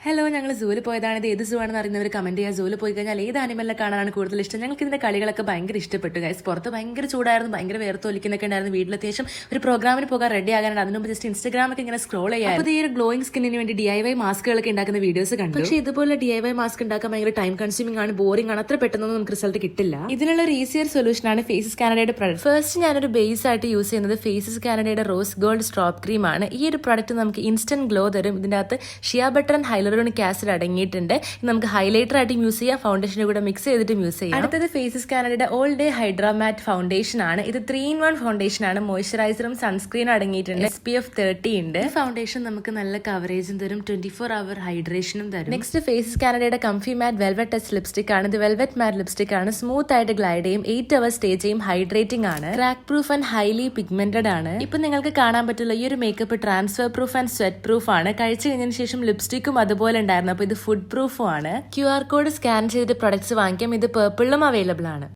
Hello, ഞങ്ങൾ സൂവിൽ പോയതാണ്. ഇത് ഏത് സൂ ആണെന്ന് അറിയുന്നവർ കമന്റ് ചെയ്യുക. സൂവിൽ പോയി കഴിഞ്ഞാൽ ഏത് ആനിമലിനെ കാണാനാണ് കൂടുതൽ ഇഷ്ടം? ഞങ്ങൾക്ക് ഇതിന്റെ കളികളൊക്കെ ഭയങ്കര ഇഷ്ടപ്പെട്ടു ഗൈസ്. പുറത്ത് ഭയങ്കര ചൂടായിരുന്നു, ഭയങ്കര വേർത്തൊലിക്കുന്നൊക്കെ ഉണ്ടായിരുന്നു. വീട്ടിലെത്തിയ ശേഷം ഒരു പ്രോഗ്രാമിന് പോകാൻ റെഡി ആകാനാണ്. അതിനുമ്പ് ജസ്റ്റ് ഇൻസ്റ്റാഗ്രാമൊക്കെ ഇങ്ങനെ സ്ക്രോൾ ചെയ്യാം. അപ്പോൾ ഈ ഒരു ഗ്ലോയിങ് സ്കിന്നിന് വേണ്ടി DIY മാസ്കുകളൊക്കെ ഉണ്ടാക്കുന്ന വീഡിയോസ് കണ്ടു. പക്ഷേ ഇതുപോലെ DIY മാസ്ക് ഉണ്ടാക്കാൻ ഭയങ്കര ടൈം കൺസ്യൂമിംഗ് ആണ്, ബോറിംഗ് ആണ്, അത്ര പെട്ടെന്നൊന്നും നമുക്ക് റിസൾട്ട് കിട്ടില്ല. ഇതിനുള്ള ഒരു ഈസിയർ സൊല്യൂഷൻ ആണ് ഫേസസ് കാനഡയുടെ പ്രൊഡക്റ്റ്. ഫസ്റ്റ് ഞാനൊരു ബേസ് ആയിട്ട് യൂസ് ചെയ്യുന്നത് ഫേസസ് കാനഡയുടെ റോസ് ഗോൾഡ് സ്ട്രോപ്പ് ക്രീം ആണ്. ഈ ഒരു പ്രൊഡക്റ്റ് നമുക്ക് ഇൻസ്റ്റന്റ് ഗ്ലോ തരും. ഇതിന്റെ അകത്ത് shea butter and hyaluronic acid അടങ്ങിയിട്ടുണ്ട്. നമുക്ക് ഹൈലൈറ്റർ ആയിട്ട് യൂസ് ചെയ്യാം, ഫൗണ്ടേഷന്റെ കൂടെ മിക്സ് ചെയ്തിട്ട് യൂസ് ചെയ്യാം. അടുത്തത് ഫേസസ് കാനഡയുടെ ഓൾ ഡേ ഹൈഡ്രാ മാറ്റ് ഫൗണ്ടേഷൻ ആണ്. ഇത് 3-in-1 ഫൗണ്ടേഷൻ ആണ്. മോയ്സ്ചറൈസറും സൺസ്ക്രീനും അടങ്ങിയിട്ടുണ്ട്. SPF 30 ഉണ്ട്. ഈ ഫൗണ്ടേഷൻ നമുക്ക് നല്ല കവറേജും തരും, 24-hour ഹൈഡ്രേഷനും തരും. നെക്സ്റ്റ് ഫേസസ് കാനഡയുടെ കംഫി മാറ്റ് വെൽവെറ്റ് ടച്ച് ലിപ്സ്റ്റിക് ആണ്. ഇത് വെൽവെറ്റ് മാറ്റ് ലിപ്സ്റ്റിക് ആണ്. സ്മൂത്ത് ആയിട്ട് ഗ്ലൈഡ് ചെയ്യും, 8 hours സ്റ്റേ ചെയ്യും, ഹൈഡ്രേറ്റിംഗ് ആണ്, crack proof and highly pigmented ആണ്. ഇപ്പൊ നിങ്ങൾക്ക് കാണാൻ പറ്റുള്ള ഈ ഒരു makeup transfer proof and sweat proof ആണ്. കഴിച്ചു കഴിഞ്ഞതിന് ശേഷം ലിപ്സ്റ്റിക്കും അതുപോലെ ഉണ്ടായിരുന്നു. അപ്പൊ ഇത് ഫുഡ് പ്രൂഫും ആണ്. QR കോഡ് സ്കാൻ ചെയ്തിട്ട് പ്രൊഡക്ട്സ് വാങ്ങിക്കാം. ഇത് പർപ്പിളിലും അവൈലബിൾ ആണ്.